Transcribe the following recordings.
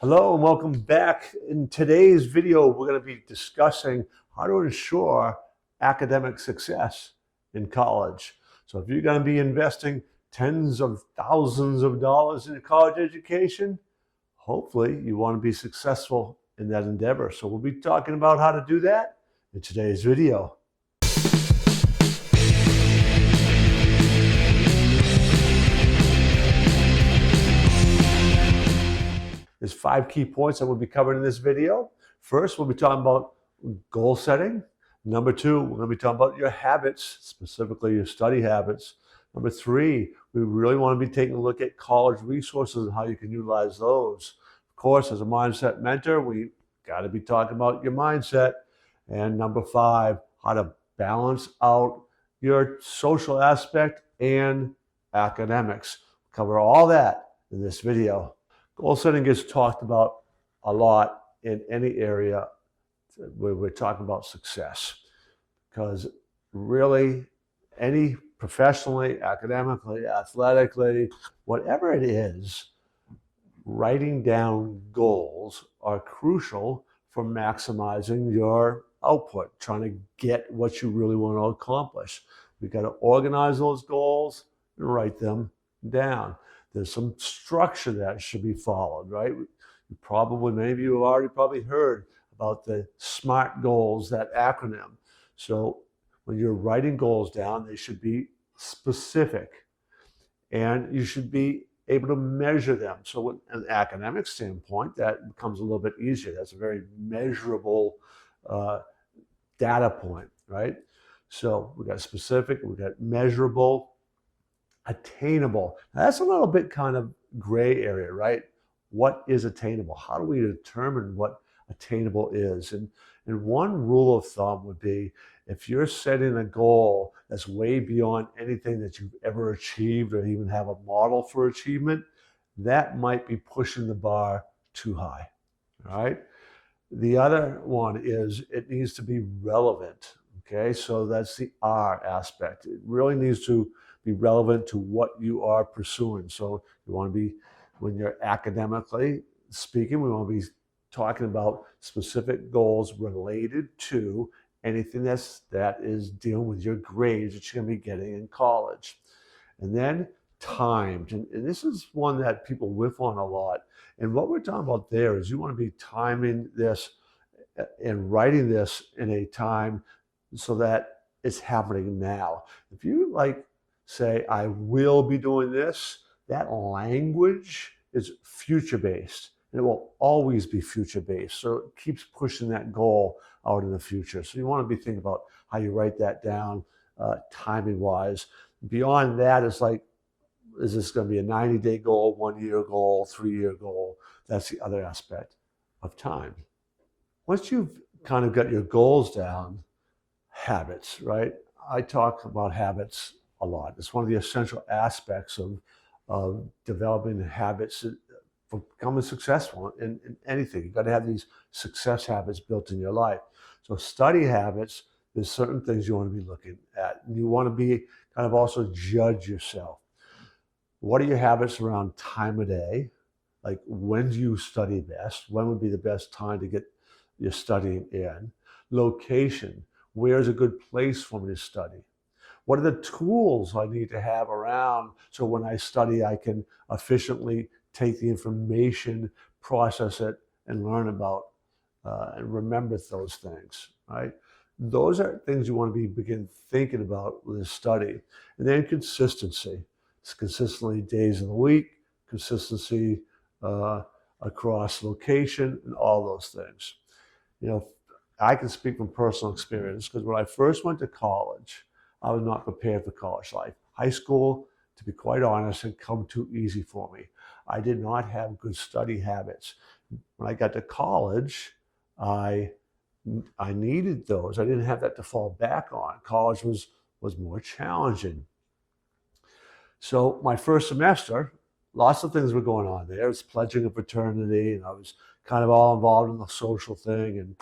Hello and welcome back. In today's video, we're going to be discussing how to ensure academic success in college. So if you're going to be investing tens of thousands of dollars in your college education, hopefully you want to be successful in that endeavor. So we'll be talking about how to do that in today's video. There's 5 key points that we'll be covering in this video. First, we'll be talking about goal setting. Number 2, we're going to be talking about your habits, specifically your study habits. Number 3, we really want to be taking a look at college resources and how you can utilize those. Of course, as a mindset mentor, we got to be talking about your mindset. And number 5, how to balance out your social aspect and academics. We'll cover all that in this video. Goal setting gets talked about a lot in any area where we're talking about success, because really any professionally, academically, athletically, whatever it is, writing down goals are crucial for maximizing your output, trying to get what you really want to accomplish. We've got to organize those goals and write them down. There's some structure that should be followed, right? Many of you have already probably heard about the SMART goals, that acronym. So when you're writing goals down, they should be specific and you should be able to measure them. So with an academic standpoint, that becomes a little bit easier. That's a very measurable data point, right? So we've got specific, we've got measurable, attainable. Now, that's a little bit kind of gray area, right? What is attainable? How do we determine what attainable is? And one rule of thumb would be, if you're setting a goal that's way beyond anything that you've ever achieved or even have a model for achievement, that might be pushing the bar too high, all right? The other one is it needs to be relevant, okay? So that's the R aspect. It really needs to be relevant to what you are pursuing. So you want to be, when you're academically speaking, we want to be talking about specific goals related to anything that is dealing with your grades that you're going to be getting in college. And then timed. And this is one that people whiff on a lot. And what we're talking about there is you want to be timing this and writing this in a time so that it's happening now. If you say, I will be doing this, that language is future-based, and it will always be future-based. So it keeps pushing that goal out in the future. So you want to be thinking about how you write that down timing-wise. Beyond that, it's like, is this going to be a 90-day goal, 1-year goal, 3-year goal? That's the other aspect of time. Once you've kind of got your goals down, habits, right? I talk about habits a lot. It's one of the essential aspects of developing habits for becoming successful in anything. You've got to have these success habits built in your life. So study habits, there's certain things you want to be looking at. And you want to be kind of also judge yourself. What are your habits around time of day? Like, when do you study best? When would be the best time to get your studying in? Location. Where's a good place for me to study? What are the tools I need to have around so when I study, I can efficiently take the information, process it, and learn about and remember those things, right? Those are things you want to begin thinking about with a study. And then consistency. It's consistently days of the week, consistency across location, and all those things. You know, I can speak from personal experience, because when I first went to college, I was not prepared for college life. High school, to be quite honest, had come too easy for me. I did not have good study habits. When I got to college, I needed those. I didn't have that to fall back on. College was more challenging. So my first semester, lots of things were going on there. It was pledging a fraternity, and I was kind of all involved in the social thing, and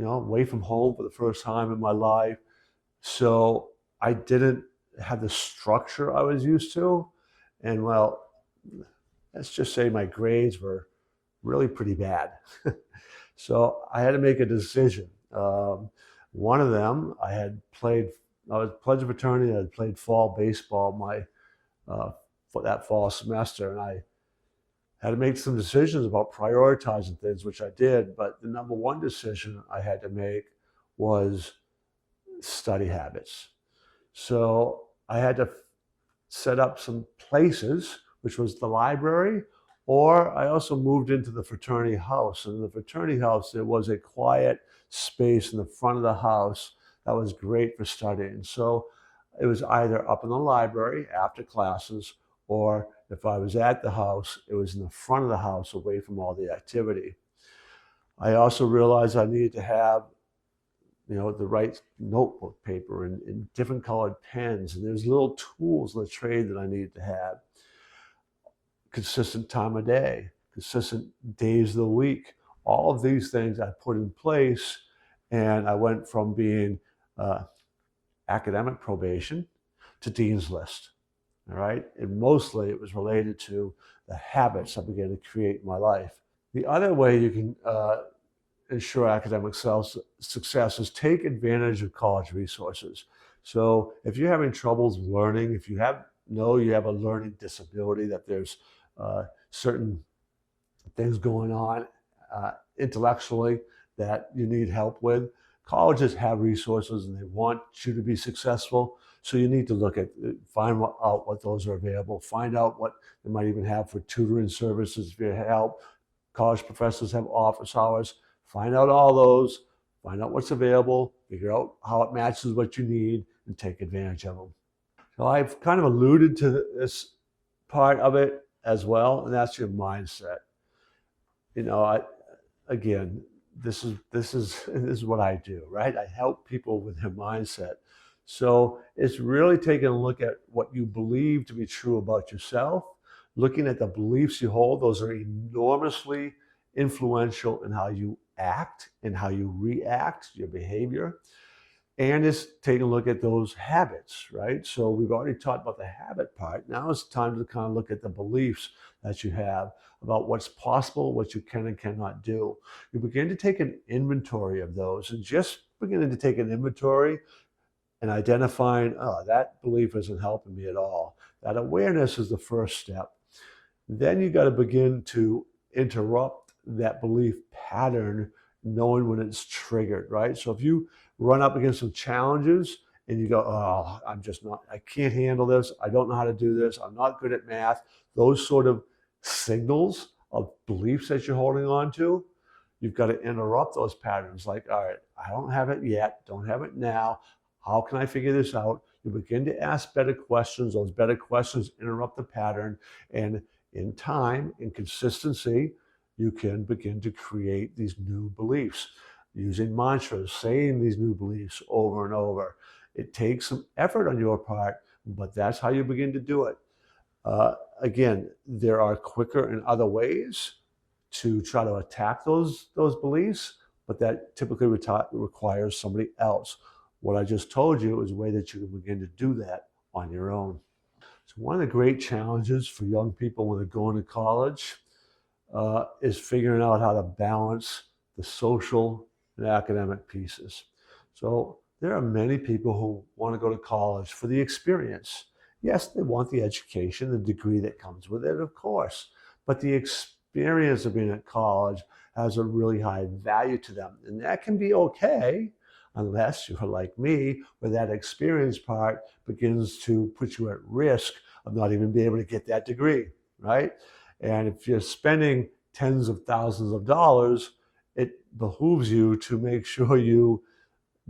away from home for the first time in my life. So I didn't have the structure I was used to. And well, let's just say my grades were really pretty bad. So I had to make a decision. One of them, I was pledge of fraternity. I had played fall baseball for that fall semester, and I had to make some decisions about prioritizing things, which I did. But the number one decision I had to make was study habits. So I had to set up some places, which was the library, or I also moved into the fraternity house. And in the fraternity house, there was a quiet space in the front of the house that was great for studying. So it was either up in the library after classes, or if I was at the house, it was in the front of the house away from all the activity. I also realized I needed to have the right notebook paper and different colored pens. And there's little tools in the trade that I needed to have. Consistent time of day, consistent days of the week. All of these things I put in place, and I went from being academic probation to Dean's List. All right. And mostly it was related to the habits I began to create in my life. The other way you can ensure academic success is take advantage of college resources. So if you're having troubles learning, if you you have a learning disability, that there's certain things going on intellectually that you need help with, colleges have resources and they want you to be successful. So you need to find out what those are available, find out what they might even have for tutoring services if you help. College professors have office hours. Find out all those, find out what's available, figure out how it matches what you need, and take advantage of them. So I've kind of alluded to this part of it as well, and that's your mindset. You know, again, this is what I do, right? I help people with their mindset. So it's really taking a look at what you believe to be true about yourself, looking at the beliefs you hold. Those are enormously influential in how you act and how you react, your behavior. And it's taking a look at those habits, right? So we've already talked about the habit part. Now it's time to kind of look at the beliefs that you have about what's possible, what you can and cannot do. You begin to take an inventory of those, and just beginning to take an inventory and identifying, oh, that belief isn't helping me at all. That awareness is the first step. Then you got to begin to interrupt that belief pattern, knowing when it's triggered, right? So if you run up against some challenges and you go, oh, I can't handle this. I don't know how to do this. I'm not good at math. Those sort of signals of beliefs that you're holding on to, you've got to interrupt those patterns. Like, all right, I don't have it yet. Don't have it now. How can I figure this out? You begin to ask better questions. Those better questions interrupt the pattern. And in time, in consistency, you can begin to create these new beliefs using mantras, saying these new beliefs over and over. It takes some effort on your part, but that's how you begin to do it. Again, there are quicker and other ways to try to attack those beliefs, but that typically requires somebody else. What I just told you is a way that you can begin to do that on your own. So one of the great challenges for young people when they're going to college is figuring out how to balance the social and academic pieces. So there are many people who want to go to college for the experience. Yes, they want the education, the degree that comes with it, of course, but the experience of being at college has a really high value to them. And that can be okay unless you're like me, where that experience part begins to put you at risk of not even being able to get that degree, right? And if you're spending tens of thousands of dollars, it behooves you to make sure you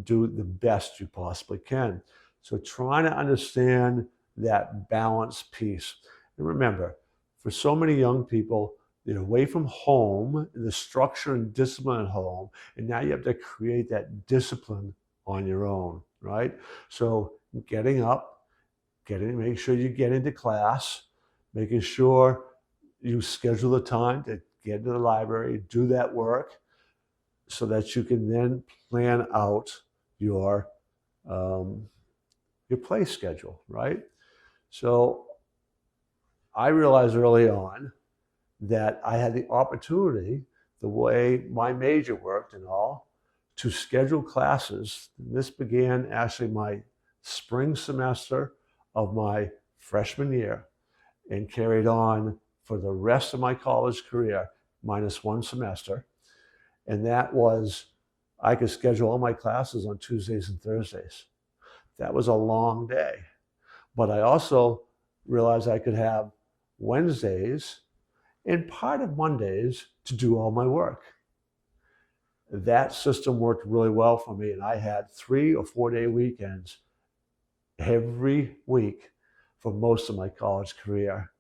do the best you possibly can. So trying to understand that balance piece. And remember, for so many young people, they're away from home, the structure and discipline at home, and now you have to create that discipline on your own, right? So getting up, make sure you get into class, making sure you schedule the time to get into the library, do that work, so that you can then plan out your play schedule, right? So I realized early on that I had the opportunity, the way my major worked and all, to schedule classes. This began actually my spring semester of my freshman year and carried on for the rest of my college career, minus one semester. And that was, I could schedule all my classes on Tuesdays and Thursdays. That was a long day. But I also realized I could have Wednesdays and part of Mondays to do all my work. That system worked really well for me, and I had 3 or 4 day weekends every week for most of my college career.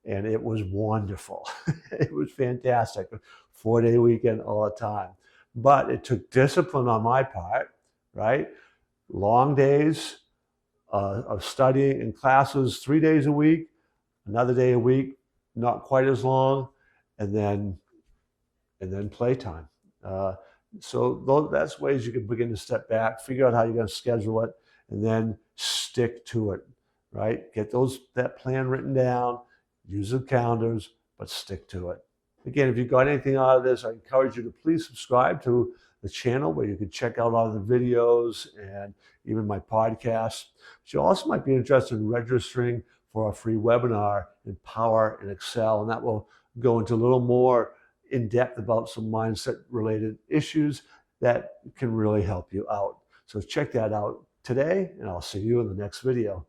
And it was wonderful. It was fantastic. 4 day weekend all the time. But it took discipline on my part, right? Long days of studying in classes 3 days a week, another day a week, not quite as long, and then playtime. So that's ways you can begin to step back, figure out how you're going to schedule it, and then stick to it, right? Get that plan written down, use the calendars, but stick to it. Again, if you got anything out of this, I encourage you to please subscribe to the channel where you can check out all the videos and even my podcasts. But you also might be interested in registering for our free webinar, Empower in Excel, and that will go into a little more in depth about some mindset related issues that can really help you out. So check that out today, and I'll see you in the next video.